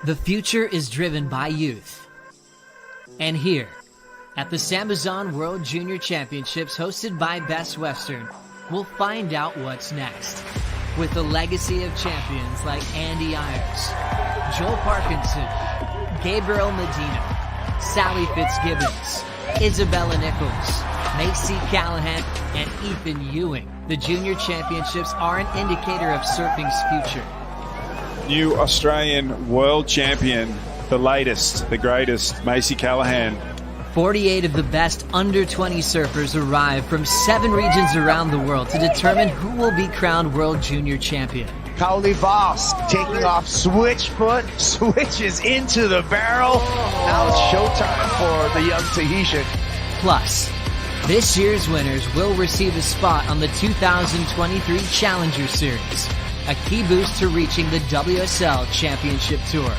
The future is driven by youth. And here, at the SAMBAZON World Junior Championships hosted by Best Western, we'll find out what's next. With a legacy of champions like Andy Ayers, Joel Parkinson, Gabriel Medina, Sally Fitzgibbons, Isabella Nichols, Macy Callahan, and Ethan Ewing. The Junior Championships are an indicator of surfing's future. New Australian World Champion, the latest, the greatest, Macy Callahan. 48 of the best under-20 surfers arrive from 7 regions around the world to determine who will be crowned World Junior Champion. Kaoli Voss taking off switch foot, switches into the barrel. Now it's showtime for the young Tahitian. Plus, this year's winners will receive a spot on the 2023 Challenger Series, a key boost to reaching the WSL Championship Tour.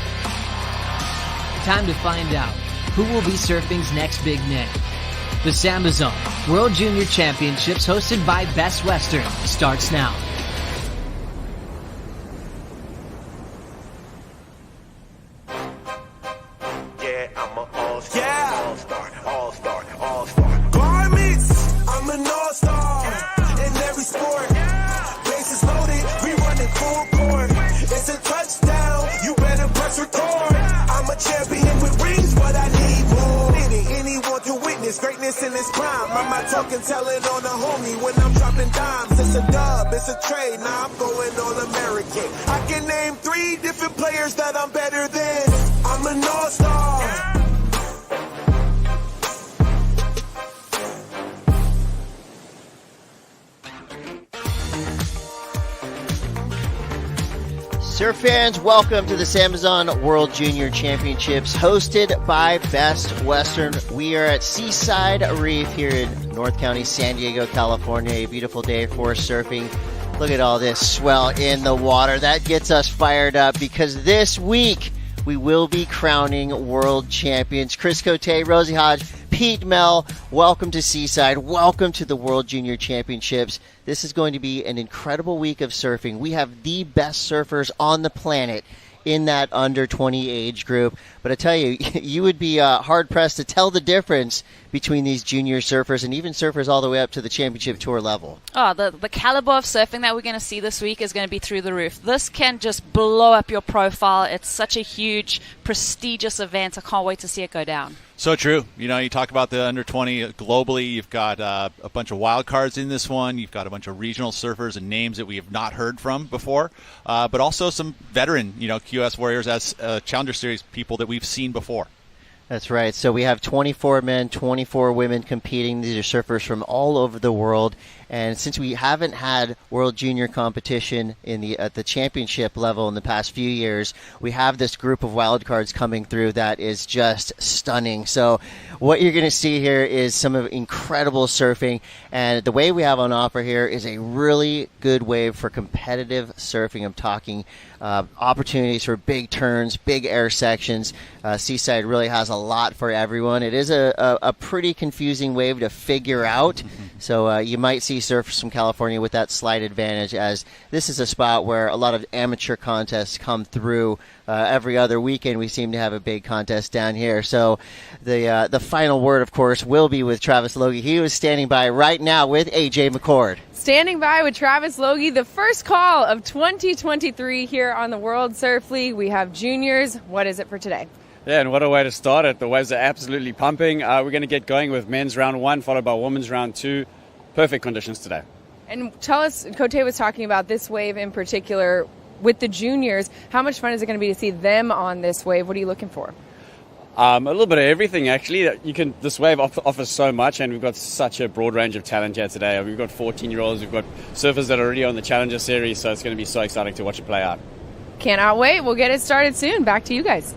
Time to find out who will be surfing's next big name. The SAMBAZON World Junior Championships hosted by Best Western starts now. Yeah, I'm an all-star, all-star, all-star, all-star. Garments, I'm an all-star in every sport. Bases loaded, we running full court. It's a touchdown, you better press record. I'm a champion with rings, but I need more. Anyone can witness greatness in its prime. I'm not talking talent on a homie when I'm dropping dimes. It's a dub, it's a trade, now I'm going all-American. I can name 3 different players that I'm better than. I'm an all-star. Surf fans, welcome to the SAMBAZON World Junior Championships hosted by Best Western. We are at Seaside Reef here in North County, San Diego, California. A beautiful day for surfing. Look at all this swell in the water. That gets us fired up because this week we will be crowning world champions. Chris Cote, Rosie Hodge, Pete Mel, welcome to Seaside. Welcome to the World Junior Championships. This is going to be an incredible week of surfing. We have the best surfers on the planet in that under 20 age group. But I tell you, you would be hard-pressed to tell the difference between these junior surfers and even surfers all the way up to the championship tour level. Oh, the caliber of surfing that we're going to see this week is going to be through the roof. This can just blow up your profile. It's such a huge, prestigious event. I can't wait to see it go down. So true. You know, you talk about the under 20 globally. You've got a bunch of wild cards in this one. You've got a bunch of regional surfers and names that we have not heard from before, but also some veteran, QS Warriors as Challenger Series people that we've seen before. That's right. So we have 24 men, 24 women competing. These are surfers from all over the world. And since we haven't had World Junior competition at the championship level in the past few years, we have this group of wildcards coming through that is just stunning. So what you're going to see here is some of incredible surfing. And the wave we have on offer here is a really good wave for competitive surfing. I'm talking opportunities for big turns, big air sections. Seaside really has a lot for everyone. It is a pretty confusing wave to figure out. So you might see surfers from California with that slight advantage, as this is a spot where a lot of amateur contests come through. Every other weekend we seem to have a big contest down here. So the final word, of course, will be with Travis Logie. He was standing by right now with AJ McCord. Standing by with Travis Logie, the first call of 2023 here on the World Surf League. We have juniors. What is it for today? Yeah, and what a way to start it. The waves are absolutely pumping. We're going to get going with men's round 1, followed by women's round 2. Perfect conditions today. And tell us, Cote was talking about this wave in particular with the juniors. How much fun is it going to be to see them on this wave? What are you looking for? A little bit of everything, actually. This wave offers so much, and we've got such a broad range of talent here today. We've got 14-year-olds, we've got surfers that are already on the Challenger Series, so it's going to be so exciting to watch it play out. Cannot wait. We'll get it started soon. Back to you guys.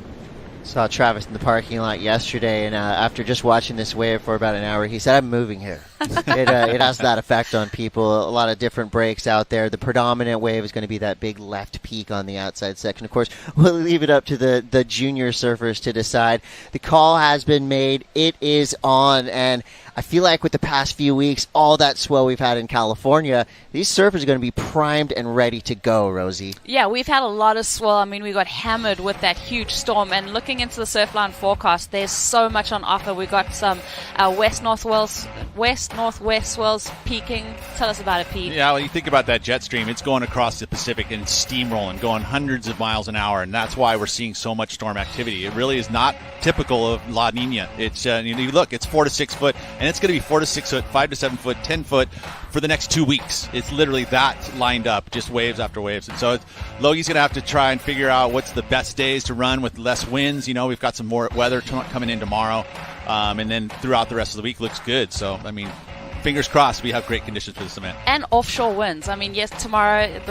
Saw Travis in the parking lot yesterday, and after just watching this wave for about an hour, he said, "I'm moving here." It has that effect on people. A lot of different breaks out there. The predominant wave is going to be that big left peak on the outside section. Of course, we'll leave it up to the junior surfers to decide. The call has been made. It is on, and I feel like with the past few weeks, all that swell we've had in California, these surfers are going to be primed and ready to go, Rosie. Yeah, we've had a lot of swell. I mean, we got hammered with that huge storm, and looking into the Surfline forecast, there's so much on offer. We got some west-northwest swells peaking. Tell us about it, Pete. Yeah, well, you think about that jet stream, it's going across the Pacific and steamrolling, going hundreds of miles an hour, and that's why we're seeing so much storm activity. It really is not typical of La Nina. It's you look, it's 4 to 6 foot, and it's going to be 4 to 6 foot, 5 to 7 foot, 10 foot for the next 2 weeks. It's literally that lined up, just waves after waves. And so Logie's going to have to try and figure out what's the best days to run with less winds. We've got some more weather coming in tomorrow, and then throughout the rest of the week looks good. So, I mean, fingers crossed we have great conditions for this event. And offshore winds. I mean, yes, tomorrow it's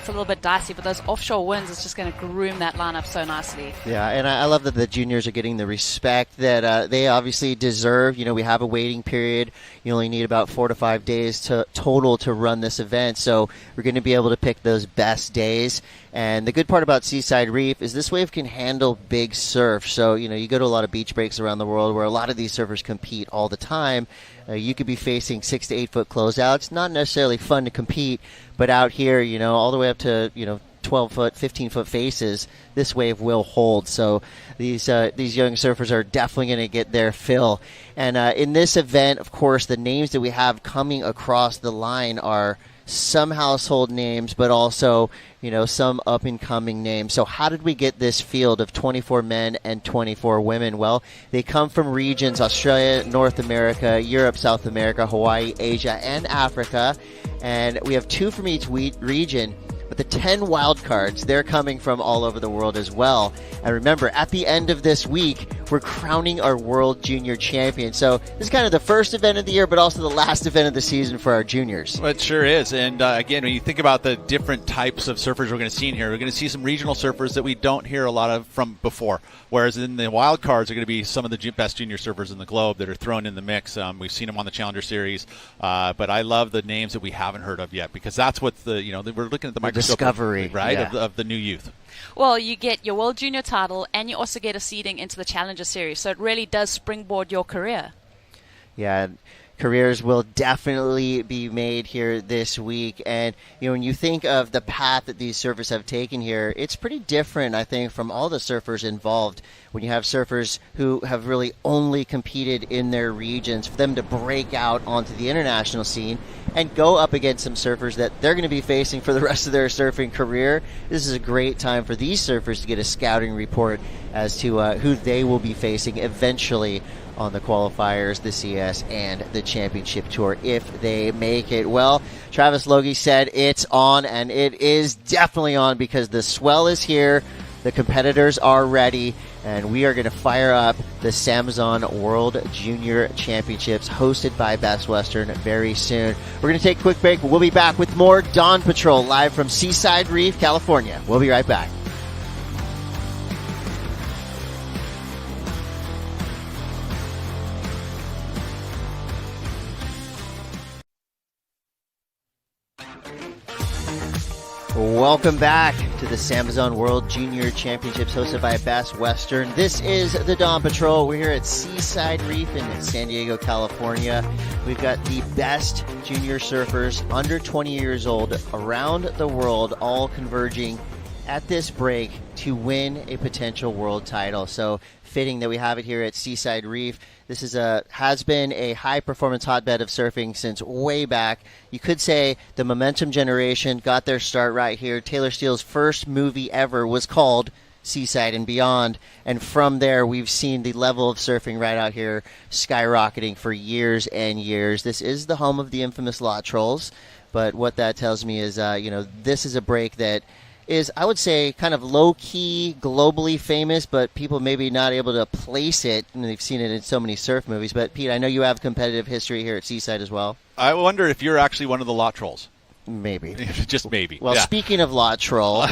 a little bit dicey, but those offshore winds is just going to groom that lineup so nicely. Yeah, and I love that the juniors are getting the respect that they obviously deserve. We have a waiting period. You only need about 4 to 5 days total to run this event, so we're going to be able to pick those best days. And the good part about Seaside Reef is this wave can handle big surf. So, you go to a lot of beach breaks around the world where a lot of these surfers compete all the time. You could be facing 6 to 8 foot closeouts. Not necessarily fun to compete, but out here, all the way up to, 12 foot, 15 foot faces, this wave will hold. So these young surfers are definitely going to get their fill. And in this event, of course, the names that we have coming across the line are some household names, but also, some up-and-coming names. So how did we get this field of 24 men and 24 women? Well, they come from regions: Australia, North America, Europe, South America, Hawaii, Asia, and Africa. And we have 2 from each region. But the 10 wild cards, they're coming from all over the world as well. And remember, at the end of this week, we're crowning our World Junior Champion. So this is kind of the first event of the year, but also the last event of the season for our juniors. Well, it sure is. And again, when you think about the different types of surfers we're going to see in here, we're going to see some regional surfers that we don't hear a lot of from before. Whereas in the wild cards are going to be some of the best junior surfers in the globe that are thrown in the mix. We've seen them on the Challenger Series. But I love the names that we haven't heard of yet, because that's what we're looking at the microscope. Discovery, right, yeah. of the new youth. Well, you get your World Junior title, and you also get a seeding into the Challenger Series, so it really does springboard your career. Yeah, careers will definitely be made here this week. And, when you think of the path that these surfers have taken here, it's pretty different, I think, from all the surfers involved. When you have surfers who have really only competed in their regions, for them to break out onto the international scene and go up against some surfers that they're going to be facing for the rest of their surfing career, this is a great time for these surfers to get a scouting report as to who they will be facing eventually on the qualifiers, the CS, and the championship tour if they make it. Well, Travis Logie said it's on, and it is definitely on, because the swell is here, the competitors are ready, and we are going to fire up the SAMBAZON World Junior Championships hosted by Best Western very soon. We're going to take a quick break. We'll be back with more Dawn Patrol live from Seaside Reef, California. We'll be right back. Welcome back to the SAMBAZON World Junior Championships hosted by Best Western. This is the Dawn Patrol. We're here at Seaside Reef in San Diego, California. We've got the best junior surfers under 20 years old around the world, all converging at this break to win a potential world title. So fitting that we have it here at Seaside Reef. This has been a high-performance hotbed of surfing since way back. You could say the Momentum generation got their start right here. Taylor Steele's first movie ever was called Seaside and Beyond, and from there we've seen the level of surfing right out here skyrocketing for years and years. This is the home of the infamous Lot Trolls, but what that tells me is, this is a break that is, I would say, kind of low-key, globally famous, but people maybe not able to place it, and they've seen it in so many surf movies. But, Pete, I know you have competitive history here at Seaside as well. I wonder if you're actually one of the Lot Trolls. Maybe. Just maybe. Well, yeah. Speaking of Lot Troll,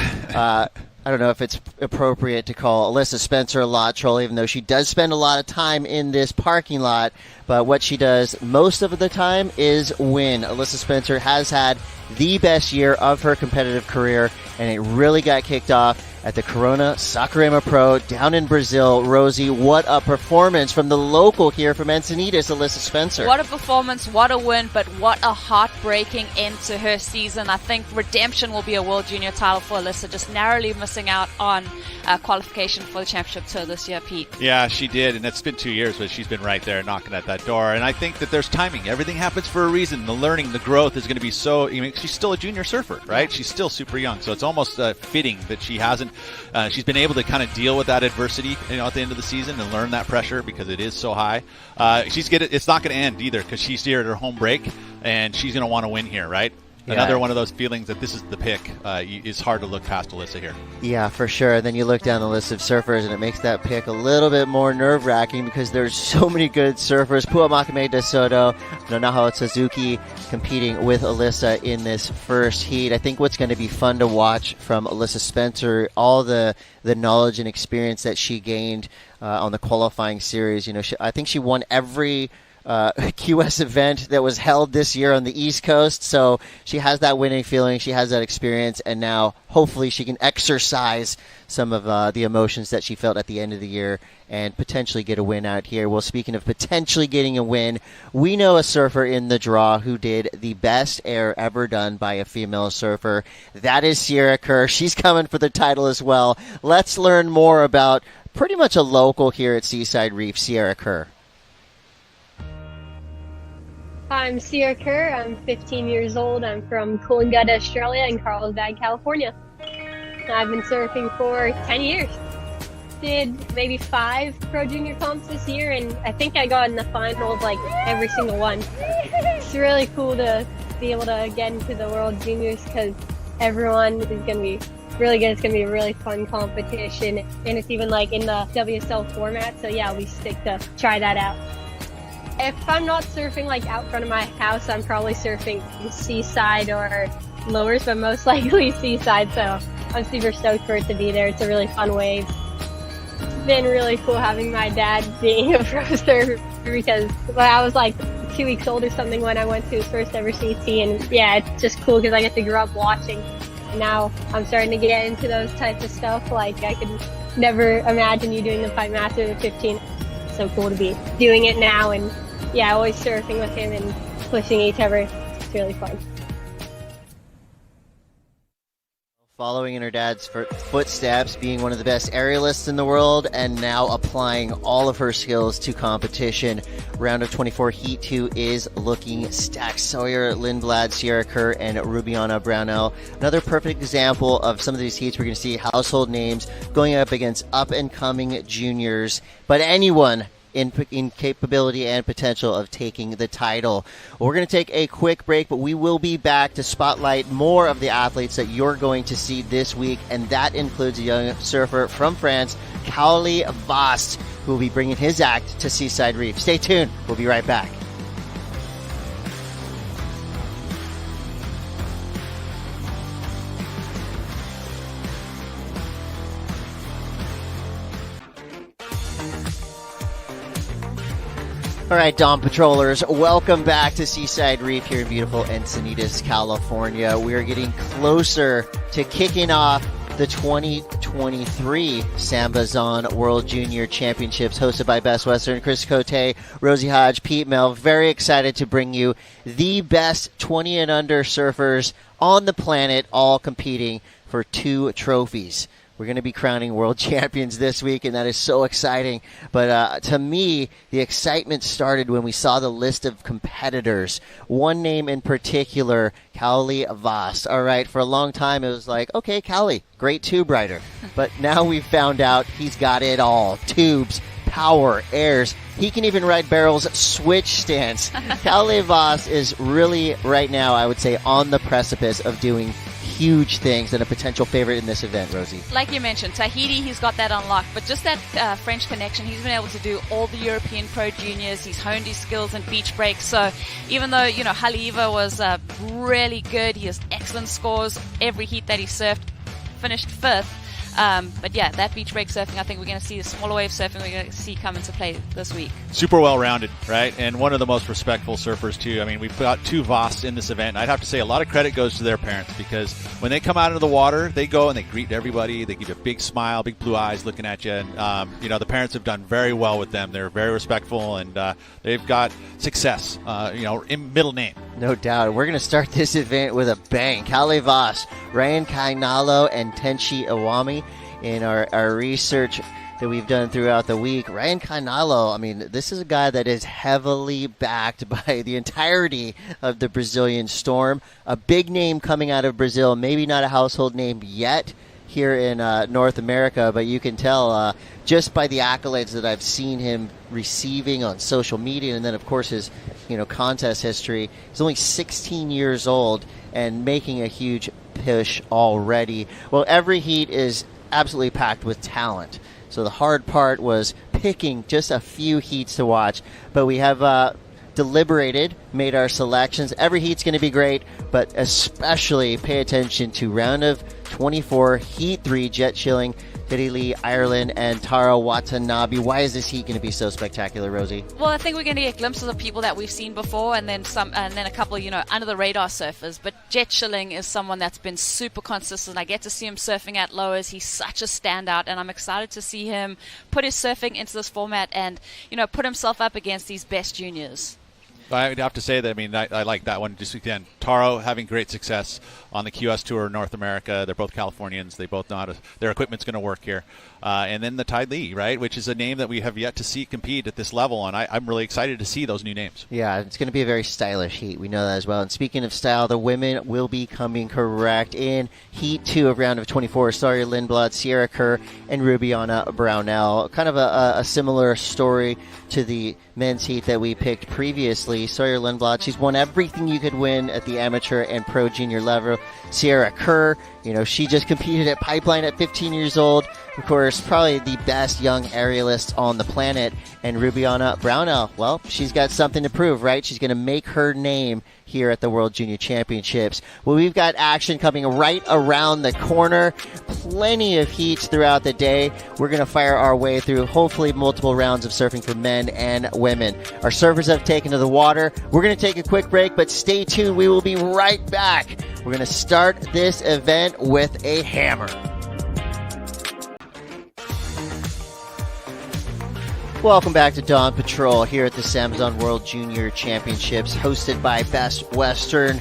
I don't know if it's appropriate to call Alyssa Spencer a lot troll, even though she does spend a lot of time in this parking lot. But what she does most of the time is win. Alyssa Spencer has had the best year of her competitive career, and it really got kicked off at the Corona Saquarema Pro down in Brazil. Rosie, what a performance from the local here from Encinitas, Alyssa Spencer. What a performance, what a win, but what a heartbreaking end to her season. I think redemption will be a World Junior title for Alyssa, just narrowly missing out on qualification for the championship tour this year, Pete. Yeah, she did, and it's been 2 years, but she's been right there knocking at that door. And I think that there's timing. Everything happens for a reason. The learning, the growth is going to be so, she's still a junior surfer, right? She's still super young, so it's almost fitting that she hasn't, she's been able to kind of deal with that adversity, at the end of the season and learn that pressure because it is so high. It's not going to end either because she's here at her home break, and she's going to want to win here, right? Yeah. Another one of those feelings that this is the pick. It's hard to look past Alyssa here. Yeah, for sure. Then you look down the list of surfers, and it makes that pick a little bit more nerve-wracking because there's so many good surfers. Pua Makame de Soto, Nonaho Suzuki competing with Alyssa in this first heat. I think what's going to be fun to watch from Alyssa Spencer, all the knowledge and experience that she gained on the qualifying series. I think she won every QS event that was held this year on the East Coast, so she has that winning feeling, she has that experience, and now hopefully she can exercise some of the emotions that she felt at the end of the year and potentially get a win out here. Well, speaking of potentially getting a win, we know a surfer in the draw who did the best air ever done by a female surfer. That is Sierra Kerr. She's coming for the title as well. Let's learn more about pretty much a local here at Seaside Reef, Sierra Kerr. I'm Sierra Kerr. I'm 15 years old. I'm from Coolangatta, Australia, and Carlsbad, California. I've been surfing for 10 years. Did maybe 5 Pro Junior comps this year, and I think I got in the finals like every single one. It's really cool to be able to get into the World Juniors because everyone is going to be really good. It's going to be a really fun competition, and it's even like in the WSL format, so yeah, we stick to try that out. If I'm not surfing like out front of my house, I'm probably surfing seaside or lowers, but most likely seaside, so I'm super stoked for it to be there. It's a really fun wave. It's been really cool having my dad being a pro surfer because I was like 2 weeks old or something when I went to his first ever CT, and yeah, it's just cool because I get to grow up watching. And now I'm starting to get into those types of stuff. Like I could never imagine you doing the Pipe Master at 15. It's so cool to be doing it now, and yeah, always surfing with him and pushing each other. It's really fun. Following in her dad's footsteps, being one of the best aerialists in the world, and now applying all of her skills to competition. Round of 24, Heat 2 is looking stacked. Sawyer Lindblad, Sierra Kerr, and Rubiana Brownell. Another perfect example of some of these heats. We're going to see household names going up against up-and-coming juniors, but anyone in capability and potential of taking the title. We're going to take a quick break, but we will be back to spotlight more of the athletes that you're going to see this week, and that includes a young surfer from France, Kaoli Vast, who will be bringing his act to Seaside Reef. Stay tuned. We'll be right back. All right, Dawn Patrollers, welcome back to Seaside Reef here in beautiful Encinitas, California. We are getting closer to kicking off the 2023 SAMBAZON World Junior Championships hosted by Best Western, Chris Cote, Rosie Hodge, Pete Mel. Very excited to bring you the best 20 and under surfers on the planet, all competing for 2 trophies. We're going to be crowning world champions this week, and that is so exciting. But to me, the excitement started when we saw the list of competitors. One name in particular, Kaoli Vast. All right, for a long time it was like, okay, Kaoli, great tube rider. But now we've found out he's got it all. Tubes, power, airs. He can even ride barrels, switch stance. Kaoli Vast is really, right now, I would say, on the precipice of doing huge things and a potential favorite in this event, Rosie. Like you mentioned, Tahiti, he's got that unlocked, but just that French connection, he's been able to do all the European Pro Juniors. He's honed his skills in beach breaks, so even though, Haleiwa was really good, he has excellent scores every heat that he surfed, finished 5th. But yeah, that beach break surfing, I think we're going to see the smaller wave surfing we're going to see come into play this week. Super well-rounded, right? And one of the most respectful surfers, too. I mean, we've got 2 Voss in this event. And I'd have to say a lot of credit goes to their parents, because when they come out into the water, they go and they greet everybody. They give you a big smile, big blue eyes looking at you. And, the parents have done very well with them. They're very respectful, and they've got success, in middle name. No doubt. We're going to start this event with a bang. Kaole Voss, Ryan Kainalo, and Tenshi Iwami. In our research that we've done throughout the week, Ryan Kainalo, I mean, this is a guy that is heavily backed by the entirety of the Brazilian Storm. A big name coming out of Brazil, maybe not a household name yet here in North America, but you can tell just by the accolades that I've seen him receiving on social media, and then, of course, his contest history. He's only 16 years old and making a huge push already. Well, every heat is absolutely packed with talent. So the hard part was picking just a few heats to watch. But we have deliberated, made our selections. Every heat's going to be great, but especially pay attention to round of 24, Heat 3, Jet Schilling, Diddy Lee, Ireland, and Tara Watanabe. Why is this heat going to be so spectacular, Rosie? Well, I think we're going to get glimpses of people that we've seen before, and then a couple, under the radar surfers. But Jet Schilling is someone that's been super consistent. I get to see him surfing at lowers. He's such a standout, and I'm excited to see him put his surfing into this format and, put himself up against these best juniors. I would have to say that, I like that one. Just again, Taro having great success on the QS Tour in North America. They're both Californians. They both know how their equipment's going to work here. And then the Tai Lee, right, which is a name that we have yet to see compete at this level. And I'm really excited to see those new names. Yeah, it's going to be a very stylish heat. We know that as well. And speaking of style, the women will be coming correct in Heat 2 of round of 24. Sawyer Lindblad, Sierra Kerr, and Rubiana Brownell. Kind of a similar story to the men's heat that we picked previously. Sawyer Lindblad, she's won everything you could win at the amateur and pro junior level. Sierra Kerr, she just competed at Pipeline at 15 years old. Of course, probably the best young aerialist on the planet. And Rubiana Brownell, well, she's got something to prove, right? She's going to make her name here at the World Junior Championships. Well, we've got action coming right around the corner. Plenty of heats throughout the day. We're going to fire our way through hopefully multiple rounds of surfing for men and women. Our surfers have taken to the water. We're going to take a quick break, but stay tuned. We will be right back. We're going to start this event with a hammer. Welcome back to Dawn Patrol here at the SAMBAZON World Junior Championships, hosted by Best Western.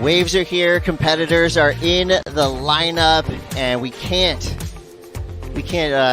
Waves are here, competitors are in the lineup, and we can't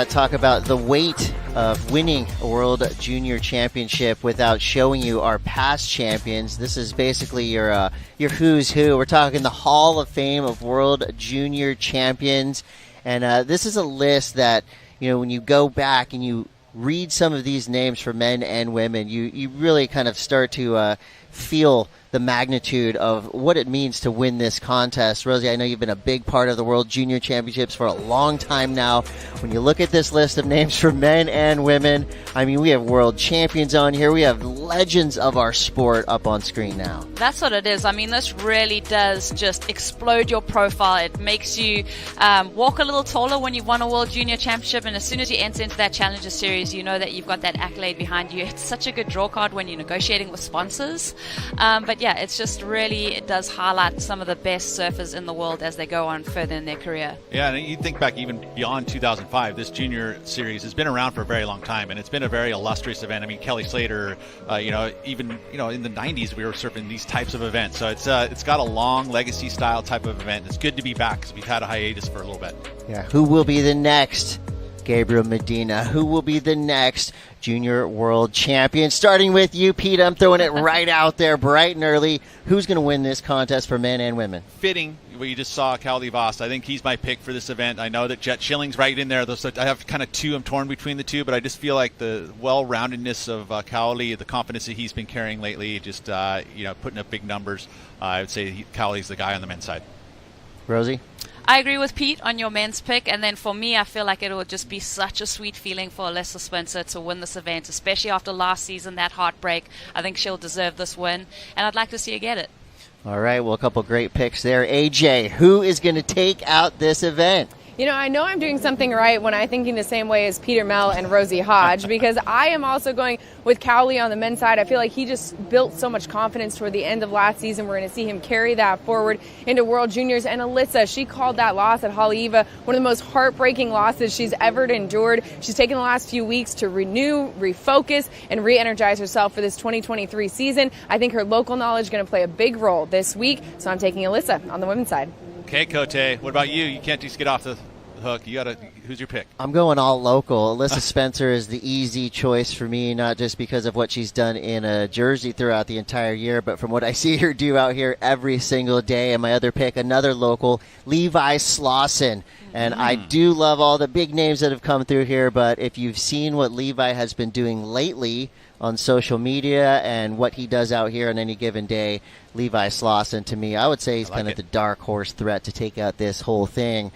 talk about the weight of winning a World Junior Championship without showing you our past champions. This is basically your who's who. We're talking the Hall of Fame of World Junior Champions, and this is a list that, when you go back and you read some of these names for men and women, you really kind of start to feel the magnitude of what it means to win this contest. Rosie, I know you've been a big part of the World Junior Championships for a long time now. When you look at this list of names for men and women, I mean, we have world champions on here. We have legends of our sport up on screen now. That's what it is. I mean, this really does just explode your profile. It makes you walk a little taller when you've won a World Junior Championship, and as soon as you enter into that Challenger Series, you know that you've got that accolade behind you. It's such a good draw card when you're negotiating with sponsors. But yeah, it's just really, it does highlight some of the best surfers in the world as they go on further in their career. Yeah, and you think back even beyond 2005, this junior series has been around for a very long time, and it's been a very illustrious event. I mean, Kelly Slater, even in the 90s we were surfing these types of events. So it's got a long legacy style type of event. It's good to be back because we've had a hiatus for a little bit. Yeah, who will be the next Gabriel Medina? Who will be the next junior world champion? Starting with you, Pete. I'm throwing it right out there bright and early. Who's going to win this contest for men and women? Fitting what you just saw, Kaole Voss. I think he's my pick for this event. I know that Jet Schilling's right in there. I have kind of two. I'm torn between the two, but I just feel like the well-roundedness of Kaole, the confidence that he's been carrying lately, just putting up big numbers. I would say Kaole's the guy on the men's side. Rosie? I agree with Pete on your men's pick, and then for me, I feel like it will just be such a sweet feeling for Alyssa Spencer to win this event, especially after last season, that heartbreak. I think she'll deserve this win, and I'd like to see her get it. All right, well, a couple great picks there. AJ, who is going to take out this event? I know I'm doing something right when I'm thinking the same way as Peter Mel and Rosie Hodge, because I am also going with Cowley on the men's side. I feel like he just built so much confidence toward the end of last season. We're going to see him carry that forward into World Juniors. And Alyssa, she called that loss at Haleiwa one of the most heartbreaking losses she's ever endured. She's taken the last few weeks to renew, refocus, and re-energize herself for this 2023 season. I think her local knowledge is going to play a big role this week, so I'm taking Alyssa on the women's side. Okay, Cote, what about you? You can't just get off the hook. Who's your pick? I'm going all local. Alyssa Spencer is the easy choice for me, not just because of what she's done in Jersey throughout the entire year, but from what I see her do out here every single day. And my other pick, another local, Levi Slauson. And I do love all the big names that have come through here, but if you've seen what Levi has been doing lately on social media and what he does out here on any given day, Levi Slauson, to me, I would say he's kind of the dark horse threat to take out this whole thing.